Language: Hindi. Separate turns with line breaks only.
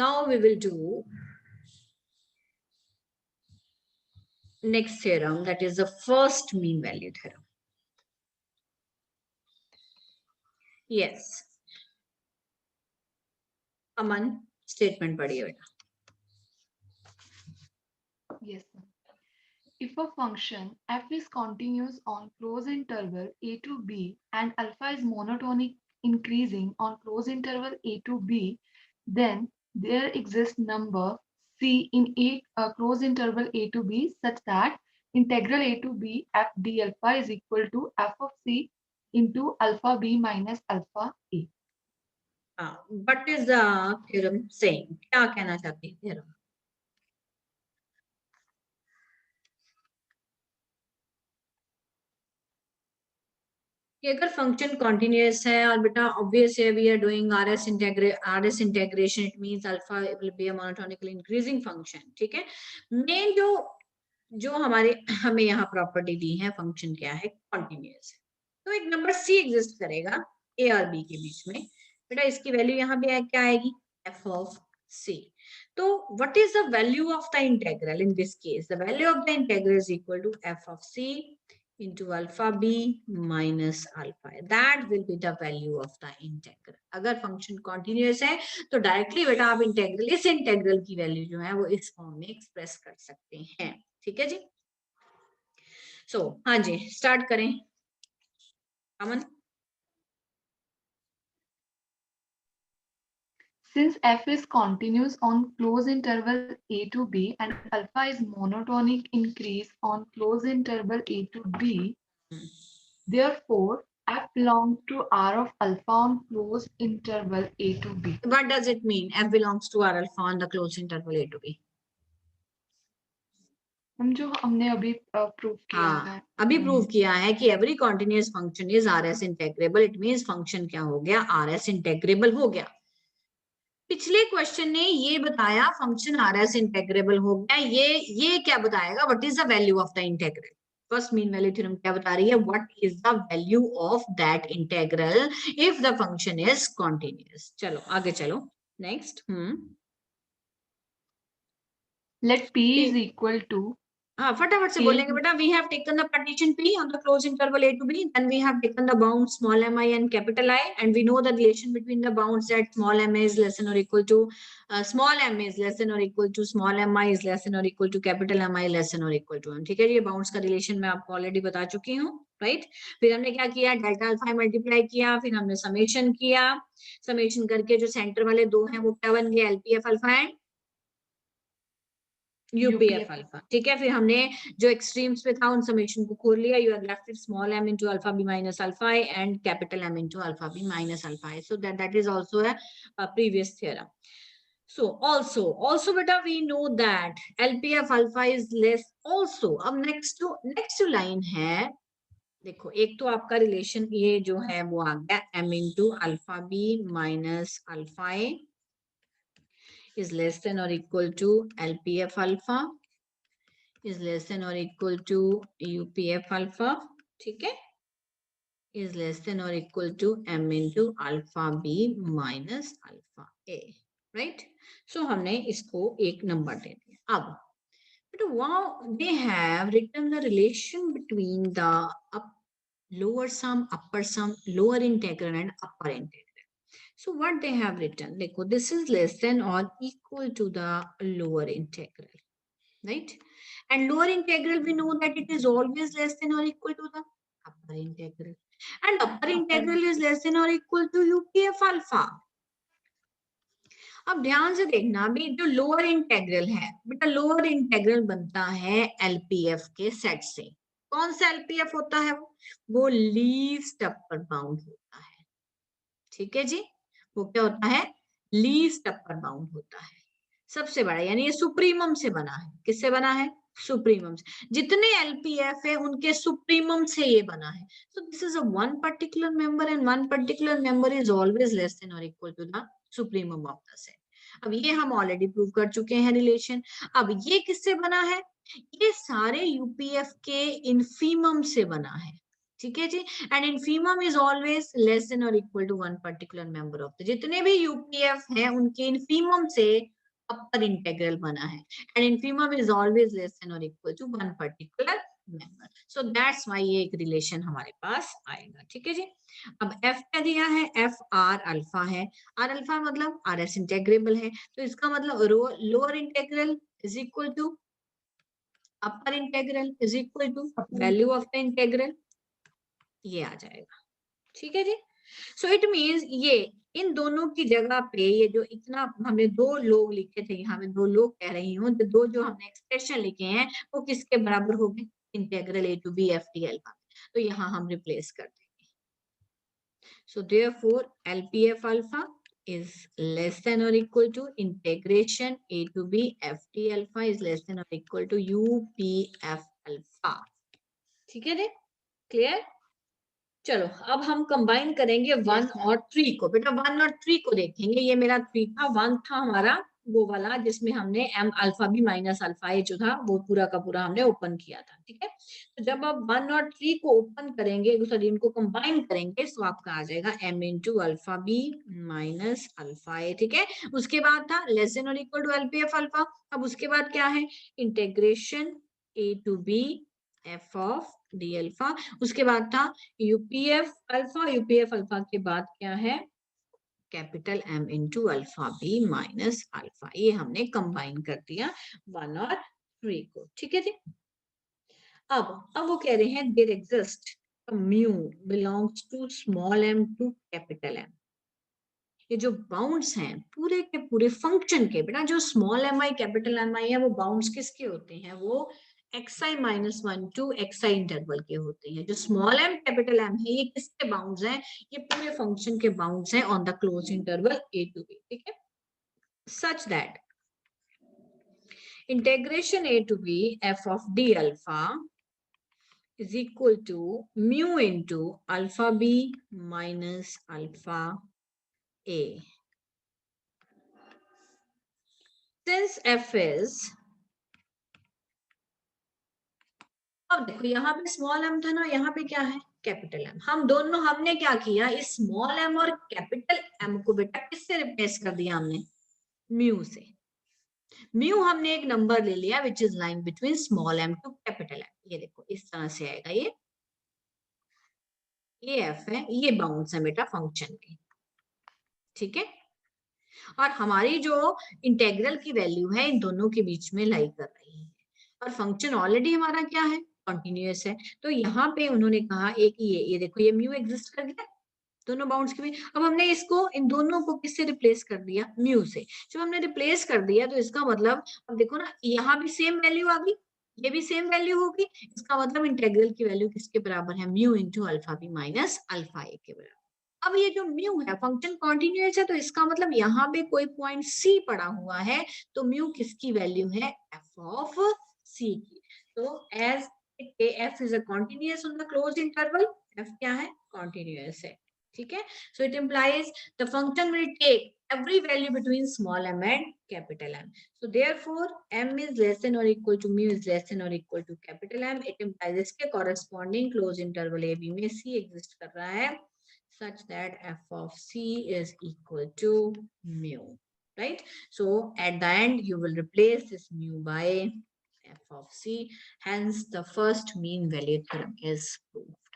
Now we will do next theorem, that is the first mean value theorem. Yes. Aman statement पढ़िए बेटा.
Yes, sir. If a function f is continuous on closed interval a to b and alpha is monotonic increasing on closed interval a to b, then there exists number c in a closed interval a to b such that integral a to b f d alpha is equal to f of c into alpha b minus alpha a.
What is the theorem saying? क्या कहना चाहती है theorem? कि अगर फंक्शन कॉन्टिन्यूअस है और बेटा ऑब्वियस है we are doing RS integration, it means alpha will be a monotonically increasing function. ठीक है. मेन जो हमारे हमें यहाँ प्रॉपर्टी दी है, फंक्शन क्या है, कॉन्टिन्यूअस है, तो एक नंबर सी एग्जिस्ट करेगा ए और बी के बीच में. बेटा इसकी वैल्यू यहाँ पे क्या आएगी, एफ ऑफ सी. तो what is the value of the integral in this case? The value of the integral is equal to f of c into alpha b minus alpha a. That will be the value of the integral. अगर फंक्शन कॉन्टिन्यूअस है तो डायरेक्टली बेटा आप इंटीग्रल, इस इंटीग्रल की वैल्यू जो है वो इस फॉर्म में एक्सप्रेस कर सकते हैं. ठीक है जी. सो हाँ जी, स्टार्ट करें. अमन.
Since f is continuous on closed interval a to b and alpha is monotonic increase on closed interval a to b, therefore f belongs to R of alpha on closed interval a to b.
What does it mean? F belongs to R alpha on the closed interval a to b.
हम जो हमने अभी प्रूव किया है,
अभी प्रूव किया है कि every continuous function is are S integrable. It means function क्या हो गया, आर एस इंटेग्रेबल हो गया. पिछले क्वेश्चन ने ये बताया फंक्शन आर एस इंटेग्रेबल हो गया. ये क्या बताएगा, what is the value of the integral? First mean value theorem क्या बता रही है, what is the value of that integral if the function is continuous. चलो आगे चलो. Next.
let p is equal to,
हाँ फटाफट से बोलेंगे बेटा. We have taken the condition p on the close interval a to b, then we have taken the bound small mi and capital I, and we know the relation between the bounds that small m is less than or equal to small m is less than or equal to small mi is less than or equal to capital Mi less than or equal to m. ठीक है, ये बाउंड्स का रिलेशन मैं आपको ऑलरेडी बता चुकी हूँ. राइट. फिर हमने क्या किया, डेल्टा अल्फा मल्टीप्लाई किया, फिर हमने समेशन किया. समेशन करके जो सेंटर वाले दो हैं वो क्या बन गए, LPF alpha and UPF alpha. ठीक है. फिर हमने जो एक्सट्रीम्स पे था उन समेशन को खोल लिया. You are left with small m into alpha b minus alpha I and capital M into alpha b minus alpha I. So that is also a previous theorem. So also beta we know that LPF alpha is less also. अब next line है, देखो एक तो आपका रिलेशन ये जो है वो आ गया m into alpha b minus alpha A is less than or equal to LPF alpha is less than or equal to UPF alpha. ठीक है, is less than or equal to m into alpha b minus alpha a. right. So हमने इसको एक नंबर दे दिया. अब but wow, they have written the relation between the lower sum, upper sum, lower integral and upper integral. So what they have written, देखो this is less than or equal to the lower integral, right? And lower integral we know that it is always less than or equal to the upper integral, and upper integral is less than or equal to UPF alpha. अब ध्यान से देखना, अभी जो लोअर इंटेग्रल है बेटा, लोअर इंटेग्रल बनता है एलपीएफ के सेट से. कौन सा एलपीएफ होता है, वो लीस्ट अपर बाउंड होता है. ठीक है जी, वो क्या होता है, लीस्ट अपर बाउंड होता है, सबसे बड़ा. यानी ये सुप्रीमम से बना है. किससे बना है, सुप्रीमम से. जितने एलपीएफ है उनके सुप्रीमम से ये बना है. So this is a one particular member and one particular member is always less than और equal to the supremum of the set. अब ये हम ऑलरेडी प्रूव कर चुके हैं रिलेशन. अब ये किससे बना है, ये सारे यूपीएफ के इनफीमम से बना है. ठीक है जी। And infimum is always less than और equal to one particular member of the, जितने भी यूपीएफ हैं उनके इन्फीमम से अपर इंटीग्रल बना है, and infimum is always less than और equal to one particular member, so that's why ये एक रिलेशन हमारे पास आएगा। ठीक है जी। अब एफ क्या दिया है, एफ आर अल्फा है, आर अल्फा मतलब आर एस इंटेग्रेबल है, तो इसका मतलब lower integral is equal to upper integral is equal to value of the integral, ये आ जाएगा। ठीक है जी। सो इट मीन्स ये इन दोनों की जगह पे ये जो इतना हमने दो लोग लिखे थे, यहाँ पे दो लोग कह रही हूँ, तो दो जो हमने एक्सप्रेशन लिखे हैं वो किसके बराबर हो गए, integral a to B f t alpha, तो यहाँ हम रिप्लेस कर देंगे। So therefore LPF alpha is less than or equal to integration a to b f t alpha is less than or equal to upf alpha। ठीक है जी, क्लियर। चलो अब हम कंबाइन करेंगे वन और थ्री को। बेटा वन और थ्री को देखेंगे, ये मेरा थ्री था, वन था हमारा वो वाला जिसमें हमने M alpha B minus alpha A जो था वो पूरा का पूरा हमने ओपन किया था। ठीक है, तो जब आप वन और थ्री को ओपन करेंगे, सॉरी इनको कंबाइन करेंगे, तो आपका आ जाएगा M into alpha B minus alpha A. ठीक है, उसके बाद था लेस देन और इक्वल टू एलपीएफ अल्फा। अब उसके बाद क्या है, integration A to B F of D alpha. उसके बाद था यूपीएफ अल्फा, यूपीएफ अल्फा के बाद क्या है, capital M into alpha B minus alpha. ये हमने कंबाइन कर दिया वन और थ्री को। ठीक है जी। अब वो कह रहे हैं there exist mu belongs to small m to capital M. ये जो बाउंड्स हैं पूरे के पूरे फंक्शन के, बेटा जो small M I capital M I है वो बाउंड्स किसके होते हैं, वो xi minus one to xi interval के होते हैं। जो स्मॉल एम कैपिटल एम है ये किसके बाउंड्स हैं, ये पूरे फंक्शन के बाउंड्स हैं on the close interval a to b। ठीक है, such that integration a to b f of d अल्फा is equal to mu into alpha b minus alpha a। Since f is, अब देखो यहाँ पे स्मॉल एम था ना, यहाँ पे क्या है कैपिटल एम, हम दोनों हमने क्या किया, इस स्मॉल एम और कैपिटल एम को बेटा किससे रिप्लेस कर दिया हमने, म्यू से। म्यू हमने एक नंबर ले लिया which is line between small m to capital M. ये देखो इस तरह से आएगा, ये एफ है, ये बाउंड्स है बेटा फंक्शन के। ठीक है, और हमारी जो इंटेग्रल की वैल्यू है इन दोनों के बीच में लाई कर रही है, और फंक्शन ऑलरेडी हमारा क्या है, कॉन्टिन्यूअस है। तो यहाँ पे उन्होंने कहा एक ये देखो ये म्यू एग्जिस्ट कर गया दोनों बाउंड्स के बीच। अब हमने इसको इन दोनों को किससे रिप्लेस कर दिया, म्यू से। जब हमने रिप्लेस कर दिया तो इसका मतलब अब देखो ना, यहाँ भी सेम वैल्यू आ गई, ये भी सेम वैल्यू होगी, इसका मतलब इंटेग्रल की वैल्यू किसके बराबर है, mu into alpha B minus alpha A के बराबर। अब ये जो म्यू है फंक्शन कॉन्टिन्यूअस है, तो इसका मतलब यहाँ पे कोई पॉइंट सी पड़ा हुआ है, तो म्यू किसकी वैल्यू है, एफ ऑफ सी की। तो as f is a continuous on the closed interval, f क्या है, कॉन्टिन्यूअस है। ठीक है, so it implies the function will take every value between small m and capital M. So therefore m is less than or equal to mu is less than or equal to capital M. It implies इसके corresponding close interval a b में c exist कर रहा है such that f of c is equal to mu, right? So at the end you will replace this mu by f of c, hence the first mean value theorem is proved.